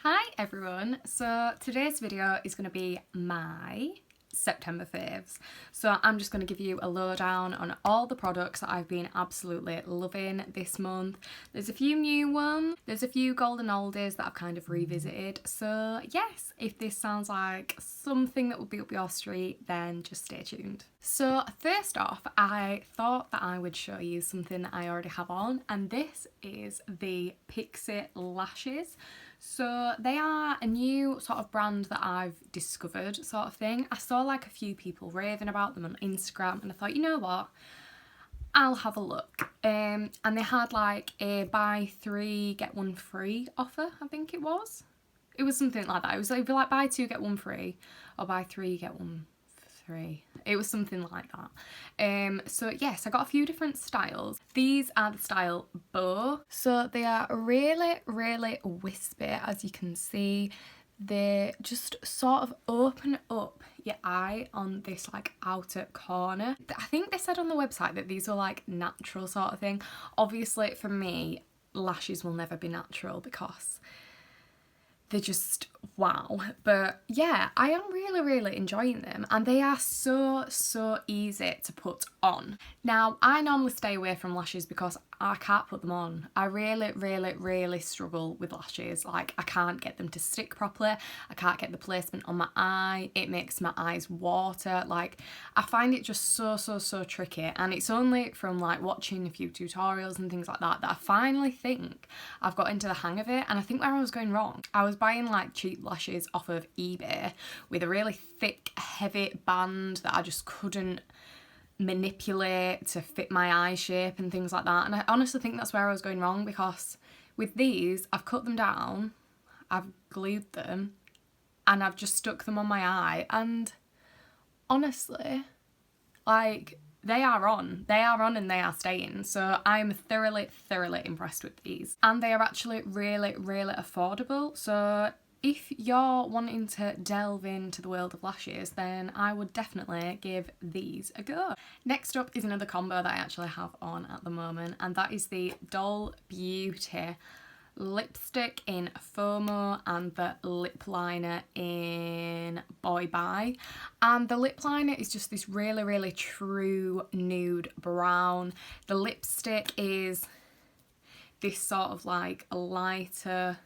Hi everyone, so today's video is going to be my September faves. So I'm just going to give you a lowdown on all the products that I've been absolutely loving this month. There's a few new ones, there's a few golden oldies that I've kind of revisited. So yes, if this sounds like something that would be up your street, then just stay tuned. So first off, I thought that I would show you something that I already have on, and this is the Pixie lashes. So they are a new sort of brand that I've discovered sort of thing. I saw like a few people raving about them on Instagram and I thought, you know what, I'll have a look. And they had like a buy 3 get 1 free offer, I think it was. It was something like that. It was either like buy 2 get 1 free or buy 3 get 1 free. It was something like that. So yes, I got a few different styles. These are the style Bow. So they are really, really wispy, as you can see. They just sort of open up your eye on this like outer corner. I think they said on the website that these were like natural sort of thing. Obviously for me, lashes will never be natural because they're just wow. But yeah, I am really enjoying them, and they are so easy to put on. Now I normally stay away from lashes because I can't put them on. I really struggle with lashes. Like I can't get them to stick properly. I can't get the placement on my eye. It makes my eyes water. Like I find it just so tricky, and it's only from like watching a few tutorials and things like that that I finally think I've got into the hang of it. And I think where I was going wrong, I was buying like cheap lashes off of eBay with a really thick heavy band that I just couldn't manipulate to fit my eye shape and things like that. And I honestly think that's where I was going wrong, because with these I've cut them down, I've glued them, and I've just stuck them on my eye, and honestly, like they are on and they are staying. So I'm thoroughly impressed with these, and they are actually really affordable. So if you're wanting to delve into the world of lashes, then I would definitely give these a go. Next up is another combo that I actually have on at the moment, and that is the Doll Beauty lipstick in FOMO and the lip liner in Boy Bye. And the lip liner is just this really true nude brown. The lipstick is this sort of like a lighter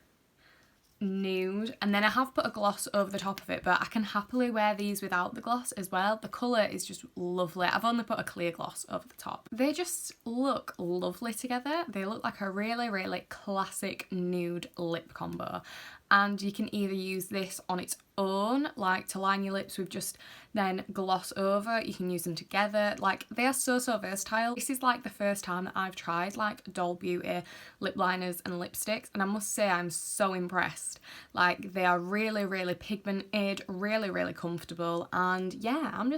nude, and then I have put a gloss over the top of it, but I can happily wear these without the gloss as well. The colour is just lovely. I've only put a clear gloss over the top. They just look lovely together. They look like a really classic nude lip combo, and you can either use this on its own, like to line your lips with, just then gloss over. You can use them together. Like they are so versatile. This is like the first time that I've tried like Doll Beauty lip liners and lipsticks, and I must say I'm so impressed. Like they are really pigmented, really comfortable, and yeah, I'm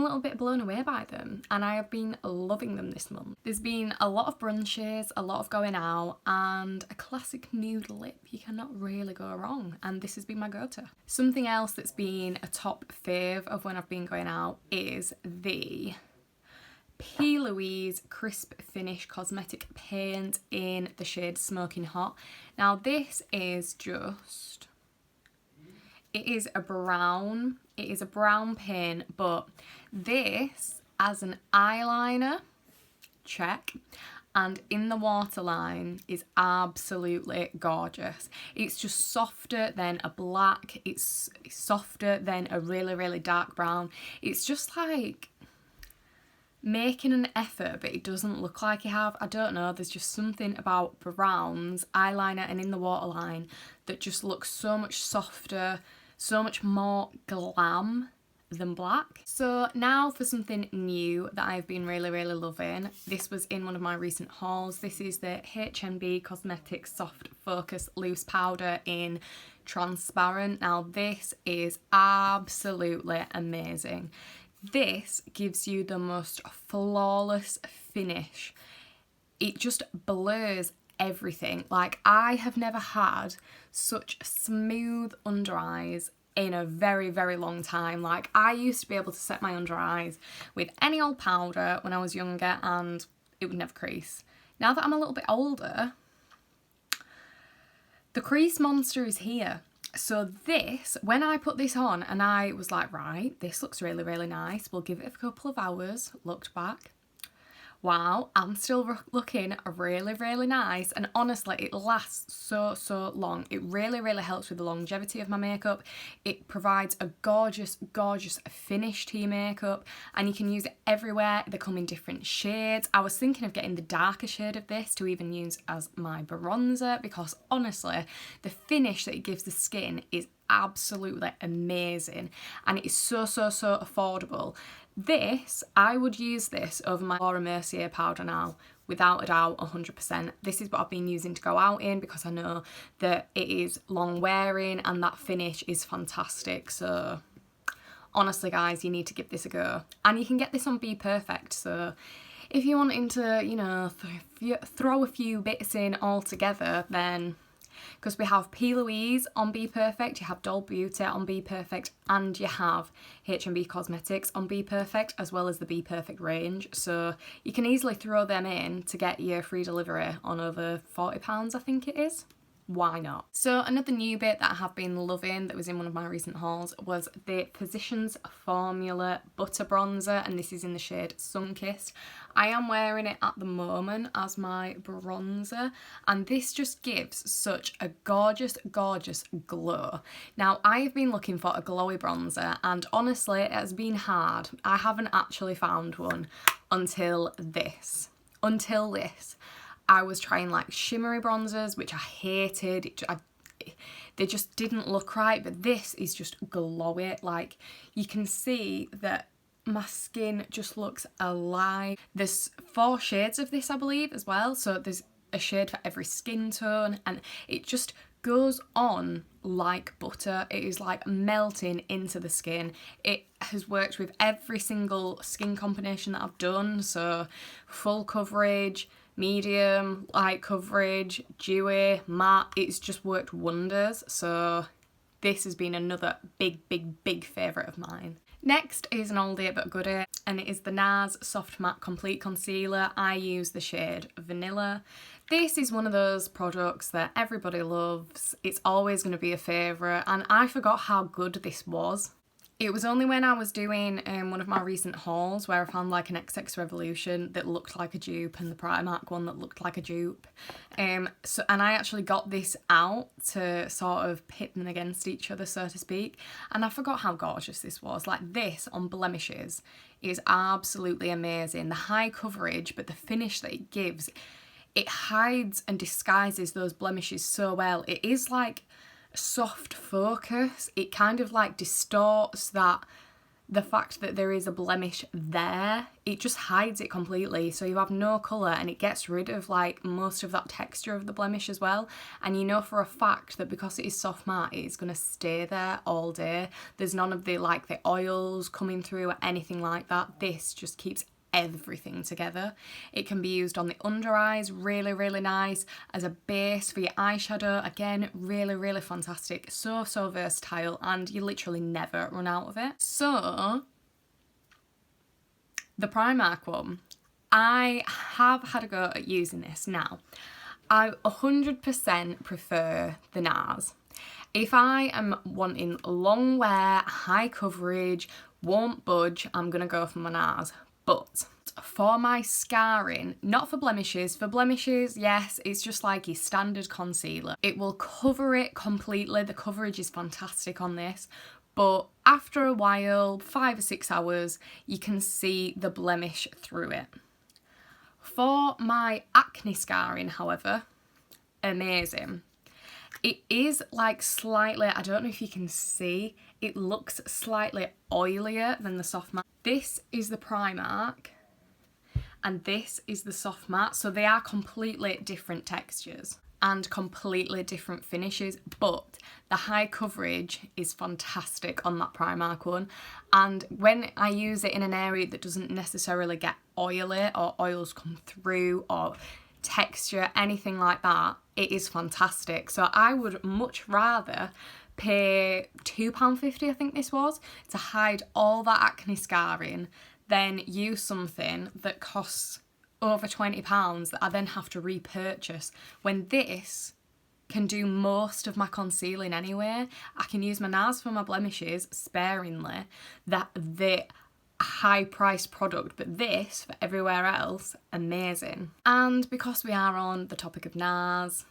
a little bit blown away by them, and I have been loving them this month. There's been a lot of brunches, a lot of going out, and a classic nude lip. You cannot really go wrong, and this has been my go-to. Something else that's been a top fave of when I've been going out is the P. Louise Crisp Finish Cosmetic Paint in the shade Smoking Hot. Now this is just... it is a brown paint, but this as an eyeliner, check, and in the waterline is absolutely gorgeous. It's just softer than a black, it's softer than a really dark brown. It's just like making an effort, but it doesn't look like you have. I don't know, there's just something about browns, eyeliner and in the waterline that just looks so much softer, so much more glam than black. So now for something new that I've been really loving. This was in one of my recent hauls. This is the H&B Cosmetics Soft Focus Loose Powder in Transparent. Now this is absolutely amazing. This gives you the most flawless finish. It just blurs everything. Like I have never had such smooth under eyes in a very long time. Like I used to be able to set my under eyes with any old powder when I was younger and it would never crease. Now that I'm a little bit older, The crease monster is here. So this, when I put this on and I was like, right, this looks really, really nice. We'll give it a couple of hours. Looked back. Wow, I'm still looking really, really nice. And honestly, it lasts so long. It really, really helps with the longevity of my makeup. It provides a gorgeous, gorgeous finish to your makeup, and you can use it everywhere. They come in different shades. I was thinking of getting the darker shade of this to even use as my bronzer, because honestly, the finish that it gives the skin is absolutely amazing, and it is so affordable. This, I would use this over my Mercier powder now, without a doubt, 100%. This is what I've been using to go out in, because I know that it is long wearing and that finish is fantastic. So honestly guys, you need to give this a go. And you can get this on Be Perfect, so if you're wanting to, you know, throw a few bits in all together, then, because we have P. Louise on Be Perfect, you have Doll Beauty on Be Perfect, and you have H&B Cosmetics on Be Perfect, as well as the Be Perfect range. So you can easily throw them in to get your free delivery on over £40, I think it is. Why not? So another new bit that I have been loving that was in one of my recent hauls was the Physicians Formula Butter Bronzer, and this is in the shade Sunkissed. I am wearing it at the moment as my bronzer, and this just gives such a gorgeous, gorgeous glow. Now, I've been looking for a glowy bronzer, and honestly, it has been hard. I haven't actually found one until this. I was trying like shimmery bronzers, which I hated. They just didn't look right, but this is just glowy. Like, you can see that my skin just looks alive. There's 4 shades of this, I believe, as well. So there's a shade for every skin tone, and it just goes on like butter. It is like melting into the skin. It has worked with every single skin combination that I've done. So full coverage, medium, light coverage, dewy, matte, it's just worked wonders. So this has been another big favourite of mine. Next is an oldie but goodie, and it is the Nars Soft Matte Complete Concealer. I use the shade Vanilla. This is one of those products that everybody loves. It's always going to be a favourite, and I forgot how good this was. It was only when I was doing one of my recent hauls where I found like an XX Revolution that looked like a dupe and the Primark one that looked like a dupe. And I actually got this out to sort of pit them against each other, so to speak. And I forgot how gorgeous this was. Like, this on blemishes is absolutely amazing. The high coverage, but the finish that it gives, it hides and disguises those blemishes so well. It is like soft focus. It kind of like distorts that, the fact that there is a blemish there, it just hides it completely, so you have no colour, and it gets rid of like most of that texture of the blemish as well. And you know for a fact that because it is soft matte, it is going to stay there all day. There's none of the like the oils coming through or anything like that. This just keeps everything together. It can be used on the under eyes, really nice, as a base for your eyeshadow, again, really fantastic. So versatile, and you literally never run out of it. So the Primark one, I have had a go at using this. Now, I 100% prefer the Nars. If I am wanting long wear, high coverage, won't budge, I'm gonna go for my Nars. But for my scarring, not for blemishes, yes, it's just like your standard concealer. It will cover it completely. The coverage is fantastic on this. But after a while, 5 or 6 hours, you can see the blemish through it. For my acne scarring, however, amazing. It is like slightly, I don't know if you can see, it looks slightly oilier than the soft matte. This is the Primark and this is the soft matte, so they are completely different textures and completely different finishes, but the high coverage is fantastic on that Primark one. And when I use it in an area that doesn't necessarily get oily or oils come through or texture, anything like that, it is fantastic. So I would much rather pay £2.50, I think this was, to hide all that acne scarring than use something that costs over £20 that I then have to repurchase, when this can do most of my concealing anyway. I can use my Nars for my blemishes sparingly. The high priced product, but this for everywhere else, amazing. And because we are on the topic of Nars,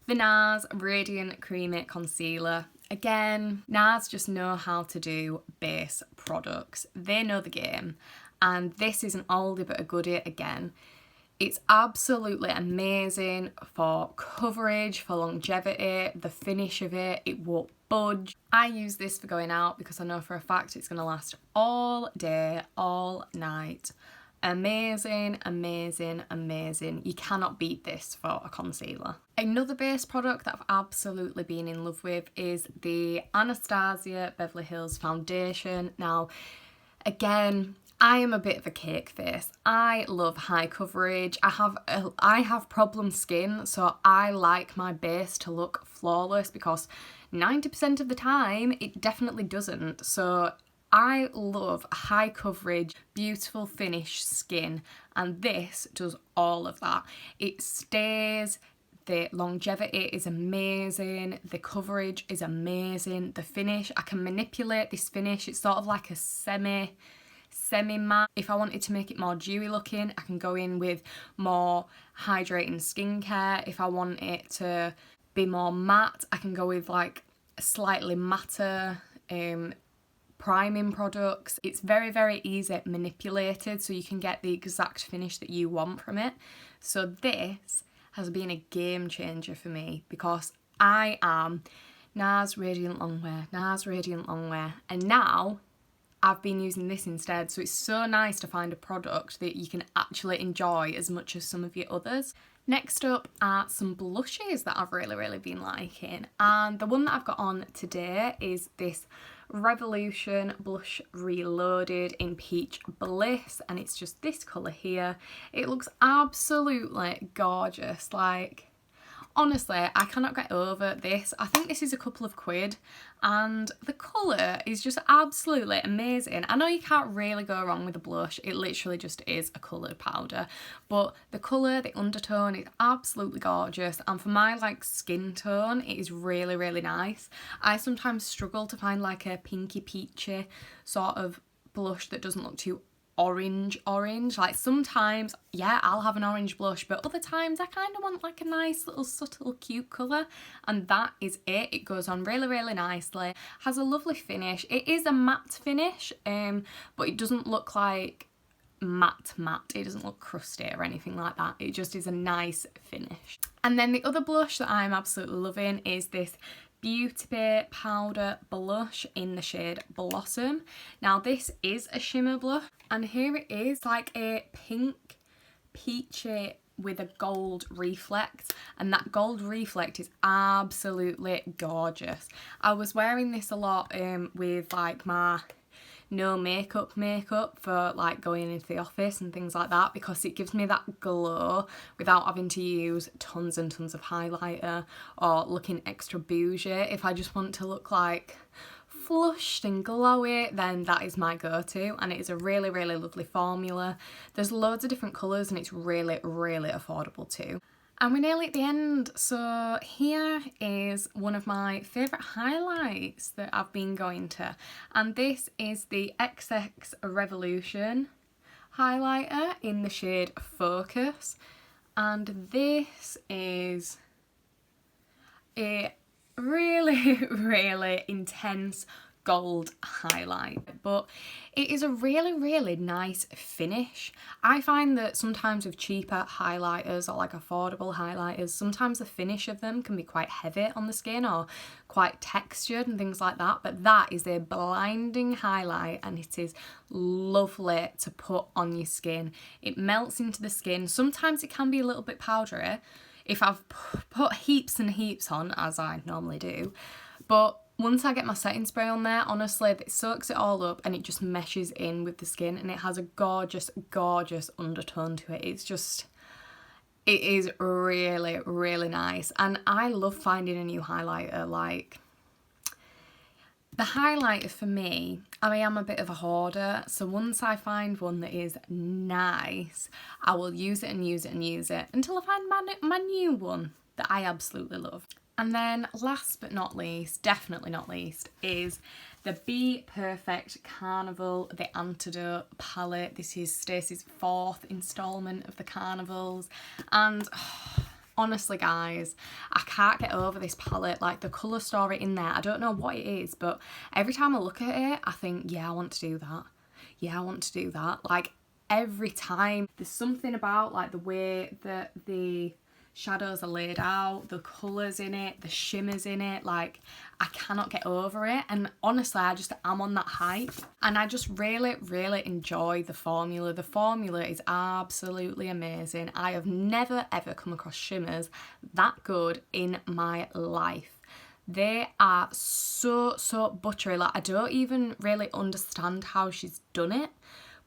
the Nars Radiant Creamy Concealer. Again, Nars just know how to do base products. They know the game, and this is an oldie but a goodie again. It's absolutely amazing for coverage, for longevity, the finish of it won't budge. I use this for going out because I know for a fact it's going to last all day, all night. Amazing, amazing, amazing. You cannot beat this for a concealer. Another base product that I've absolutely been in love with is the Anastasia Beverly Hills Foundation. Now, again, I am a bit of a cake face. I love high coverage. I have problem skin, so I like my base to look flawless because 90% of the time it definitely doesn't. So I love high coverage, beautiful finish skin, and this does all of that. It stays, the longevity is amazing, the coverage is amazing, the finish, I can manipulate this finish. It's sort of like a semi-matte. If I wanted to make it more dewy looking, I can go in with more hydrating skincare. If I want it to be more matte, I can go with like slightly matter priming products. It's very, very easy manipulated, so you can get the exact finish that you want from it. So this has been a game changer for me because I am Nars Radiant Longwear, Nars Radiant Longwear, and now I've been using this instead. So it's so nice to find a product that you can actually enjoy as much as some of your others. Next up are some blushes that I've really been liking, and the one that I've got on today is this Revolution Blush Reloaded in Peach Bliss, and it's just this colour here. It looks absolutely gorgeous. Like, honestly, I cannot get over this. I think this is a couple of quid and the colour is just absolutely amazing. I know you can't really go wrong with a blush. It literally just is a coloured powder. But the colour, the undertone is absolutely gorgeous. And for my like skin tone, it is really nice. I sometimes struggle to find like a pinky peachy sort of blush that doesn't look too orange. Like sometimes, yeah, I'll have an orange blush, but other times I kind of want like a nice little subtle cute colour, and that is it. It goes on really nicely, has a lovely finish. It is a matte finish, but it doesn't look like matte. It doesn't look crusty or anything like that. It just is a nice finish. And then the other blush that I'm absolutely loving is this Beauty Bay powder blush in the shade Blossom. Now this is a shimmer blush, and here it is, like a pink peachy with a gold reflect, and that gold reflect is absolutely gorgeous. I was wearing this a lot with like my no makeup for like going into the office and things like that, because it gives me that glow without having to use tons and tons of highlighter or looking extra bougie. If I just want to look like flushed and glowy, then that is my go-to, and it is a really lovely formula. There's loads of different colours and it's really affordable too. And we're nearly at the end, so here is one of my favourite highlights that I've been going to, and this is the XX Revolution highlighter in the shade Focus, and this is a really intense gold highlight, but it is a really nice finish. I find that sometimes with cheaper highlighters or like affordable highlighters, sometimes the finish of them can be quite heavy on the skin or quite textured and things like that, but that is a blinding highlight and it is lovely to put on your skin. It melts into the skin. Sometimes it can be a little bit powdery if I've put heaps and heaps on, as I normally do, but once I get my setting spray on there, honestly, it soaks it all up and it just meshes in with the skin, and it has a gorgeous undertone to it. It's just, it is really nice, and I love finding a new highlighter. Like, the highlighter for me, I am a bit of a hoarder, so once I find one that is nice, I will use it and use it and use it until I find my new one. that I absolutely love. And then last but not least, definitely not least, is the Be Perfect Carnival, the Antidote palette. This is Stacey's 4th instalment of the carnivals, and honestly guys, I can't get over this palette. Like, the colour story in there, I don't know what it is, but every time I look at it I think, yeah, I want to do that. Yeah, I want to do that. Like, every time there's something about like the way that the shadows are laid out, the colours in it, the shimmers in it, like, I cannot get over it. And honestly, I just am on that hype, and I just really enjoy the formula. The formula is absolutely amazing. I have never ever come across shimmers that good in my life. They are so buttery. Like, I don't even really understand how she's done it,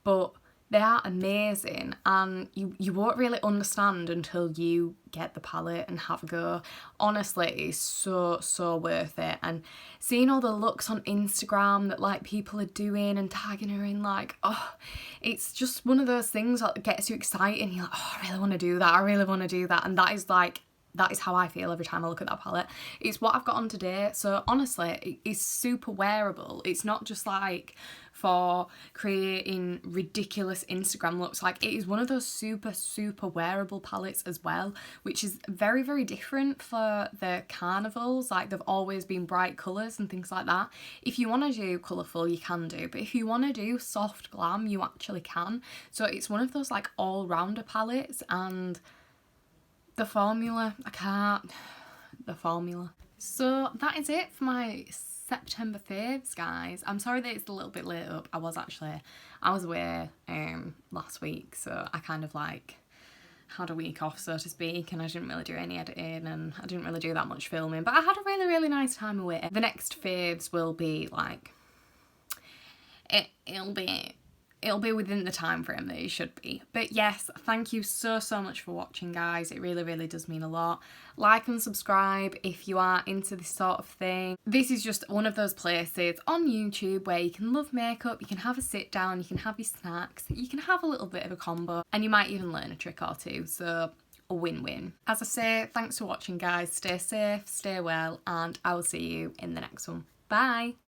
but they are amazing, and you won't really understand until you get the palette and have a go. Honestly, it's so worth it. And seeing all the looks on Instagram that like people are doing and tagging her in, like, oh, it's just one of those things that gets you excited, and you're like, oh, I really want to do that, I really want to do that. And that is how I feel every time I look at that palette. It's what I've got on today. So honestly, it's super wearable. It's not just like for creating ridiculous Instagram looks. Like, it is one of those super wearable palettes as well, which is very different for the carnivals. Like, they've always been bright colours and things like that. If you want to do colourful, you can do, but if you want to do soft glam, you actually can. So it's one of those like all-rounder palettes, and the formula, the formula. So that is it for my September faves, guys. I'm sorry that it's a little bit late up. I was away last week, so I kind of like had a week off, so to speak, and I didn't really do any editing, and I didn't really do that much filming, but I had a really nice time away. The next faves will be like, it'll be within the time frame that it should be. But yes, thank you so much for watching, guys. It really does mean a lot. Like and subscribe if you are into this sort of thing. This is just one of those places on YouTube where you can love makeup, you can have a sit down, you can have your snacks, you can have a little bit of a combo, and you might even learn a trick or two. So a win-win. As I say, thanks for watching, guys. Stay safe, stay well, and I will see you in the next one. Bye!